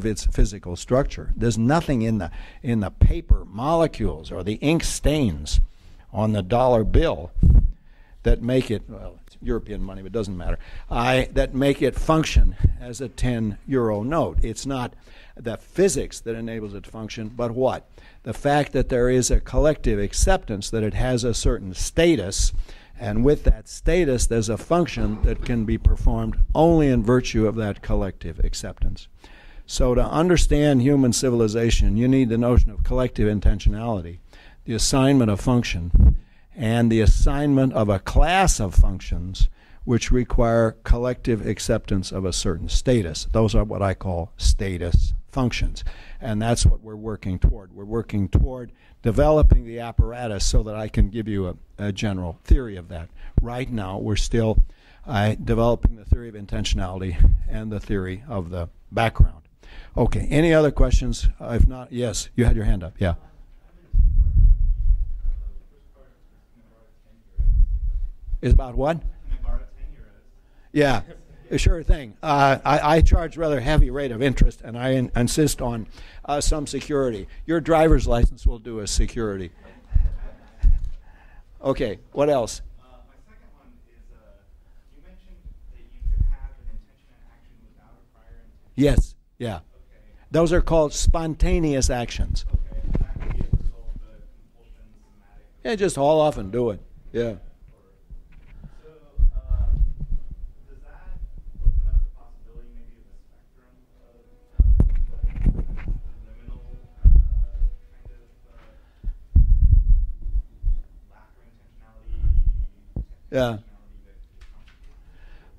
its physical structure. There's nothing in the paper molecules or the ink stains on the dollar bill that make it, well, it's European money, but it doesn't matter, that make it function as a 10-euro note. It's not the physics that enables it to function, but what? The fact that there is a collective acceptance that it has a certain status, and with that status there's a function that can be performed only in virtue of that collective acceptance. So to understand human civilization, you need the notion of collective intentionality, the assignment of function, and the assignment of a class of functions which require collective acceptance of a certain status. Those are what I call status functions. And that's what we're working toward. We're working toward developing the apparatus so that I can give you a general theory of that. Right now, we're still developing the theory of intentionality and the theory of the background. Okay, any other questions? If not, yes, you had your hand up. Yeah. Is about what? Yeah, sure thing. I charge rather heavy rate of interest, and I insist on some security. Your driver's license will do as security. Okay, what else? My second one is, you mentioned that you could have an intention and action without a prior intention. Yes, yeah. Okay. Those are called spontaneous actions. Okay, and that could be a result of the compulsion, somatic. Yeah, just haul off and do it. Yeah. So, does that open up the possibility maybe of a spectrum of liminal kind of lack of intentionality? Yeah.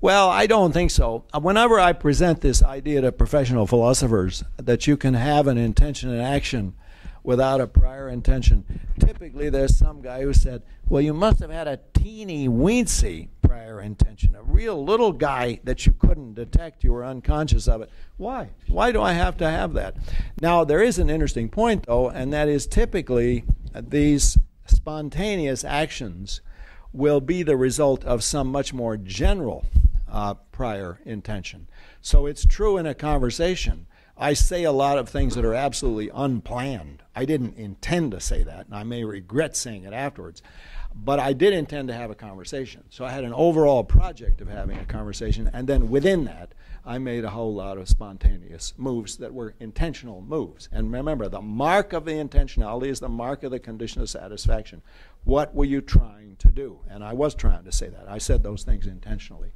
Well, I don't think so. Whenever I present this idea to professional philosophers that you can have an intention and action without a prior intention, typically there's some guy who said, well, you must have had a teeny weensy prior intention, a real little guy that you couldn't detect, you were unconscious of it. Why? Why do I have to have that? Now, there is an interesting point, though, and that is typically these spontaneous actions will be the result of some much more general prior intention. So it's true in a conversation. I say a lot of things that are absolutely unplanned. I didn't intend to say that, and I may regret saying it afterwards. But I did intend to have a conversation. So I had an overall project of having a conversation, and then within that, I made a whole lot of spontaneous moves that were intentional moves. And remember, the mark of the intentionality is the mark of the condition of satisfaction. What were you trying to do? And I was trying to say that. I said those things intentionally.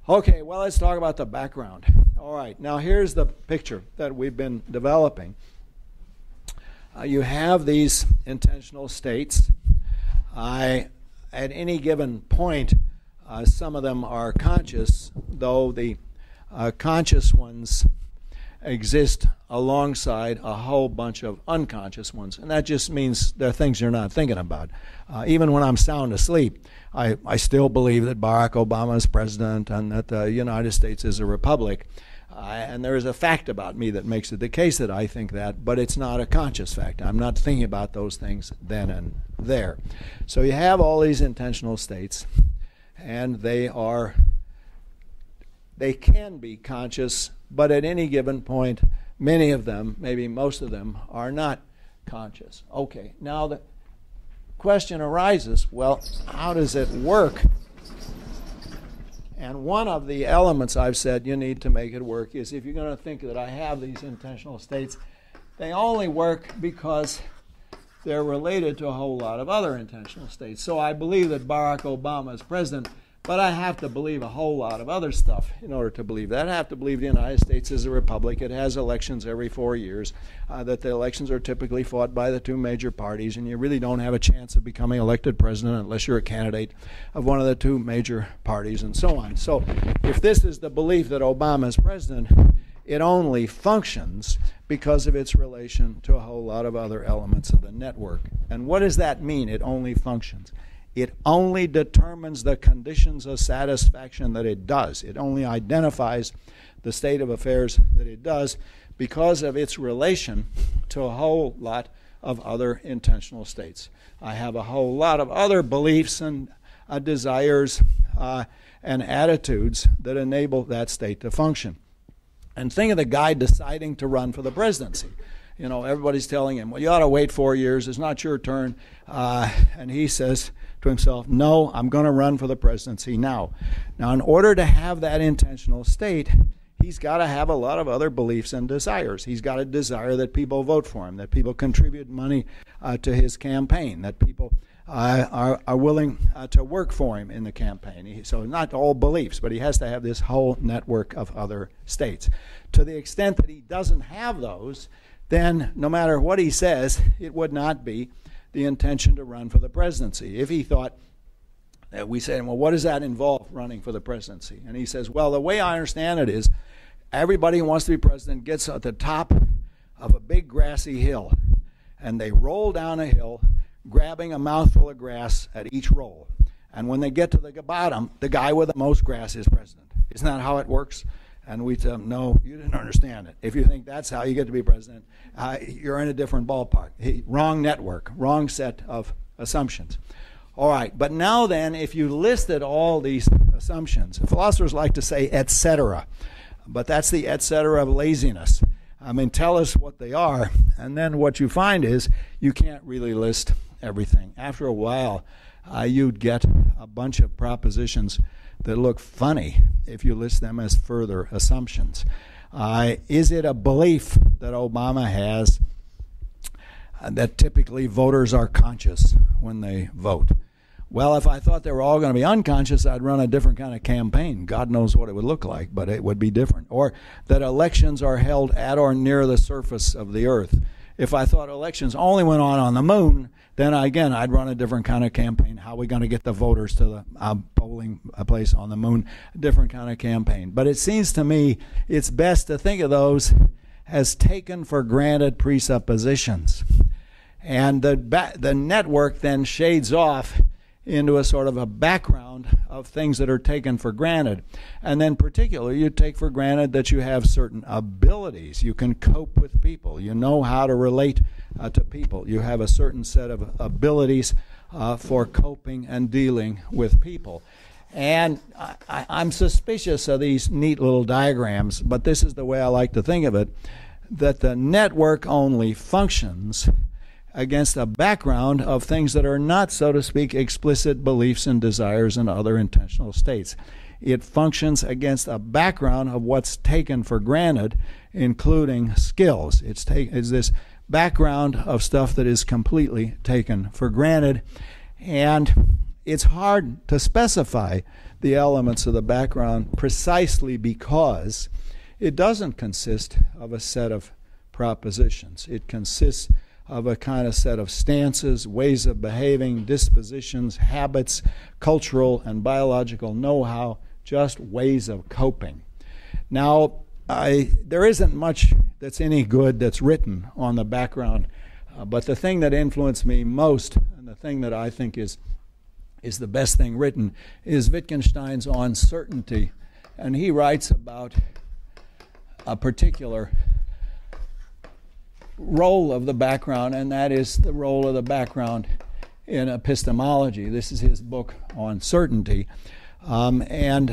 Okay, well, let's talk about the background. All right, now here's the picture that we've been developing. You have these intentional states. At any given point, some of them are conscious, though the conscious ones exist alongside a whole bunch of unconscious ones. And that just means they're things you're not thinking about. Even when I'm sound asleep, I still believe that Barack Obama is president and that the United States is a republic. And there is a fact about me that makes it the case that I think that, but it's not a conscious fact. I'm not thinking about those things then and there. So you have all these intentional states, and they can be conscious, but at any given point, many of them, maybe most of them, are not conscious. Okay, now the question arises, well, how does it work? And one of the elements I've said you need to make it work is if you're going to think that I have these intentional states, they only work because they're related to a whole lot of other intentional states. So I believe that Barack Obama is president, but I have to believe a whole lot of other stuff in order to believe that. I have to believe the United States is a republic. It has elections every 4 years, that the elections are typically fought by the two major parties, and you really don't have a chance of becoming elected president unless you're a candidate of one of the two major parties, and so on. So if this is the belief that Obama is president, it only functions because of its relation to a whole lot of other elements of the network. And what does that mean, it only functions? It only determines the conditions of satisfaction that it does. It only identifies the state of affairs that it does because of its relation to a whole lot of other intentional states. I have a whole lot of other beliefs and desires and attitudes that enable that state to function. And think of the guy deciding to run for the presidency. You know, everybody's telling him, well, you ought to wait 4 years. It's not your turn. And he says to himself, no, I'm going to run for the presidency now. Now, in order to have that intentional state, he's got to have a lot of other beliefs and desires. He's got to desire that people vote for him, that people contribute money to his campaign, that people are willing to work for him in the campaign. So not all beliefs, but he has to have this whole network of other states. To the extent that he doesn't have those, then no matter what he says, it would not be the intention to run for the presidency. If he thought, we say, well, what does that involve, running for the presidency? And he says, well, the way I understand it is, everybody who wants to be president gets at the top of a big grassy hill, and they roll down a hill, grabbing a mouthful of grass at each roll. And when they get to the bottom, the guy with the most grass is president. Isn't that how it works? And we tell them, no, you didn't understand it. If you think that's how you get to be president, you're in a different ballpark. Wrong network, wrong set of assumptions. All right, but now then, if you listed all these assumptions, philosophers like to say et cetera, but that's the et cetera of laziness. I mean, tell us what they are, and then what you find is you can't really list everything. After a while, you'd get a bunch of propositions that look funny if you list them as further assumptions. Is it a belief that Obama has that typically voters are conscious when they vote? Well, if I thought they were all going to be unconscious, I'd run a different kind of campaign. God knows what it would look like, but it would be different. Or that elections are held at or near the surface of the earth. If I thought elections only went on the moon, then again, I'd run a different kind of campaign. How are we going to get the voters to the polling place on the moon? A different kind of campaign. But it seems to me it's best to think of those as taken for granted presuppositions. And the network then shades off into a sort of a background of things that are taken for granted. And then particularly, you take for granted that you have certain abilities. You can cope with people. You know how to relate to people. You have a certain set of abilities for coping and dealing with people. And I'm suspicious of these neat little diagrams, but this is the way I like to think of it, that the network only functions against a background of things that are not, so to speak, explicit beliefs and desires and other intentional states. It functions against a background of what's taken for granted, including skills. It's this background of stuff that is completely taken for granted, and it's hard to specify the elements of the background precisely because it doesn't consist of a set of propositions. It consists of a kind of set of stances, ways of behaving, dispositions, habits, cultural and biological know-how, just ways of coping. Now, there isn't much that's any good that's written on the background, but the thing that influenced me most, and the thing that I think is the best thing written, is Wittgenstein's On Certainty. And he writes about a particular role of the background, and that is the role of the background in epistemology. This is his book On Certainty. And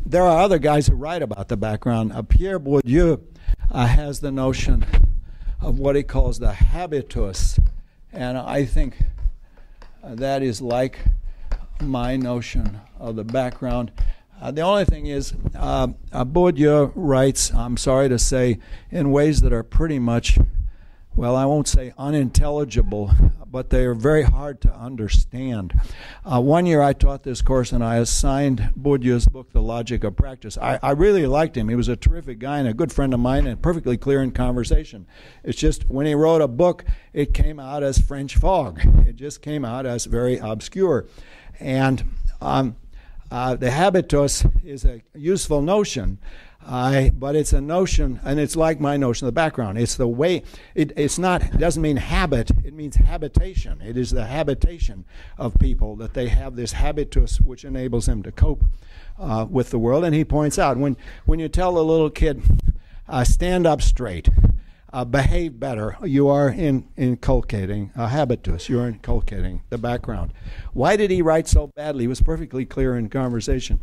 there are other guys who write about the background. Pierre Bourdieu has the notion of what he calls the habitus, and I think that is like my notion of the background. The only thing is, Bourdieu writes, I'm sorry to say, in ways that are pretty much, well, I won't say unintelligible, but they are very hard to understand. One year I taught this course and I assigned Bourdieu's book, The Logic of Practice. I really liked him. He was a terrific guy and a good friend of mine and perfectly clear in conversation. It's just when he wrote a book, it came out as French fog. It just came out as very obscure. And the habitus is a useful notion, but it's a notion, and it's like my notion of the background. It's the way, it doesn't mean habit, it means habitation. It is the habitation of people, that they have this habitus which enables them to cope with the world. And he points out, when you tell a little kid, stand up straight, behave better, you are inculcating a habitus. You're inculcating the background. Why did he write so badly? He was perfectly clear in conversation.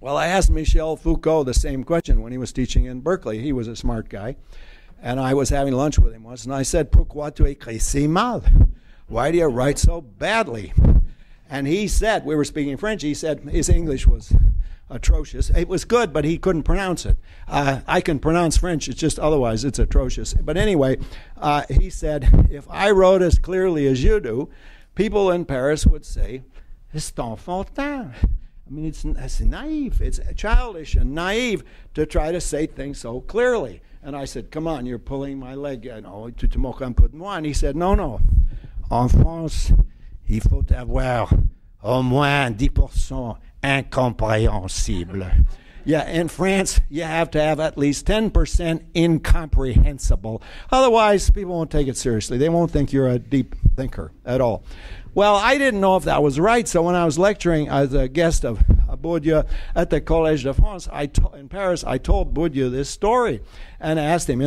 Well, I asked Michel Foucault the same question when he was teaching in Berkeley. He was a smart guy. And I was having lunch with him once, and I said, Pourquoi tu écris si mal? Why do you write so badly? And he said, we were speaking French, he said his English was atrocious. It was good, but he couldn't pronounce it. I can pronounce French, it's just otherwise it's atrocious. But anyway, he said, if I wrote as clearly as you do, people in Paris would say, c'est enfantin. I mean, it's naive. It's childish and naive to try to say things so clearly. And I said, come on, you're pulling my leg. You know, tu te moques un peu de moi. And he said, non. En France, il faut avoir au moins 10% incompréhensible. Yeah, in France, you have to have at least 10% incomprehensible. Otherwise, people won't take it seriously. They won't think you're a deep thinker at all. Well, I didn't know if that was right, so when I was lecturing as a guest of Bourdieu at the Collège de France in Paris, I told Bourdieu this story and asked him,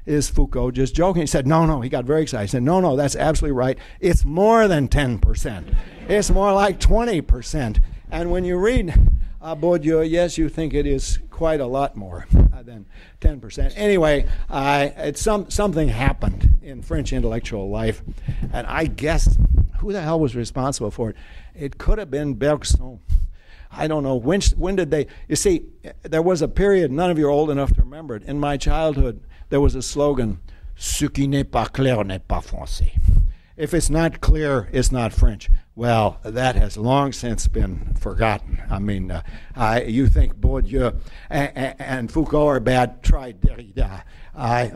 is Foucault just joking? He said, no. He got very excited. He said, no, that's absolutely right. It's more than 10%. It's more like 20%. And when you read Bourdieu, yes, you think it is quite a lot more than 10%. Anyway, something happened in French intellectual life, and I guess who the hell was responsible for it? It could have been Bergson. I don't know. When did they? You see, there was a period, none of you are old enough to remember it. In my childhood, there was a slogan, "Ce qui n'est pas clair n'est pas français." If it's not clear, it's not French. Well, that has long since been forgotten. I mean, you think Bourdieu and Foucault are bad, try Derrida.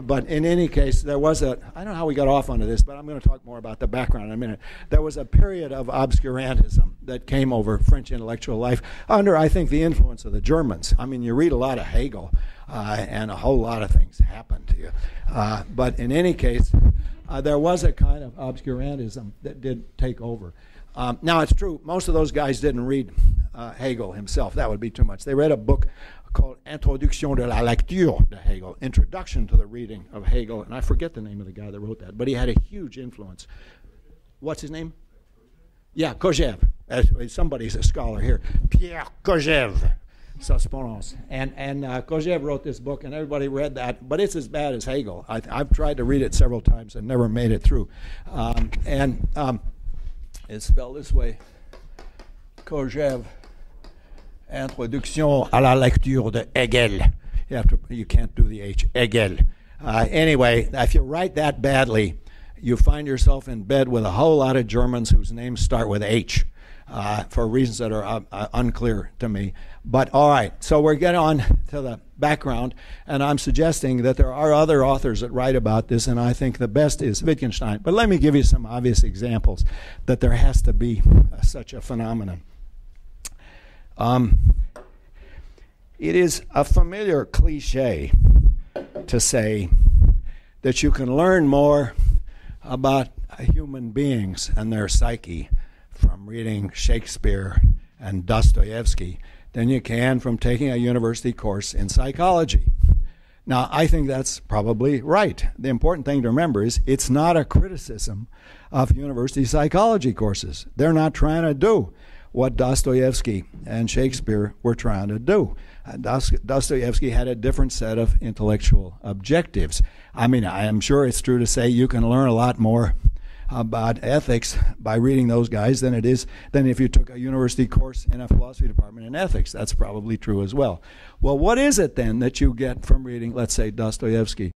But in any case, there was I don't know how we got off onto this, but I'm going to talk more about the background in a minute. There was a period of obscurantism that came over French intellectual life under, I think, the influence of the Germans. I mean, you read a lot of Hegel, and a whole lot of things happen to you. But in any case, there was a kind of obscurantism that did take over. Now, it's true, most of those guys didn't read Hegel himself. That would be too much. They read a book called Introduction de la lecture de Hegel, Introduction to the Reading of Hegel, and I forget the name of the guy that wrote that, but he had a huge influence. What's his name? Yeah, Kojève. Somebody's a scholar here. Pierre Kojève. Suspense. And Kojève wrote this book, and everybody read that, but it's as bad as Hegel. I've tried to read it several times and never made it through. It's spelled this way. Kojève, Introduction à la lecture de Hegel. You can't do the H. Hegel. Anyway, if you write that badly, you find yourself in bed with a whole lot of Germans whose names start with H. For reasons that are unclear to me. But all right, so we're getting on to the background, and I'm suggesting that there are other authors that write about this, and I think the best is Wittgenstein. But let me give you some obvious examples that there has to be such a phenomenon. It is a familiar cliche to say that you can learn more about human beings and their psyche from reading Shakespeare and Dostoevsky than you can from taking a university course in psychology. Now, I think that's probably right. The important thing to remember is it's not a criticism of university psychology courses. They're not trying to do what Dostoevsky and Shakespeare were trying to do. Dostoevsky had a different set of intellectual objectives. I mean, I am sure it's true to say you can learn a lot more about ethics by reading those guys than if you took a university course in a philosophy department in ethics. That's probably true as well. Well, what is it then that you get from reading, let's say, Dostoevsky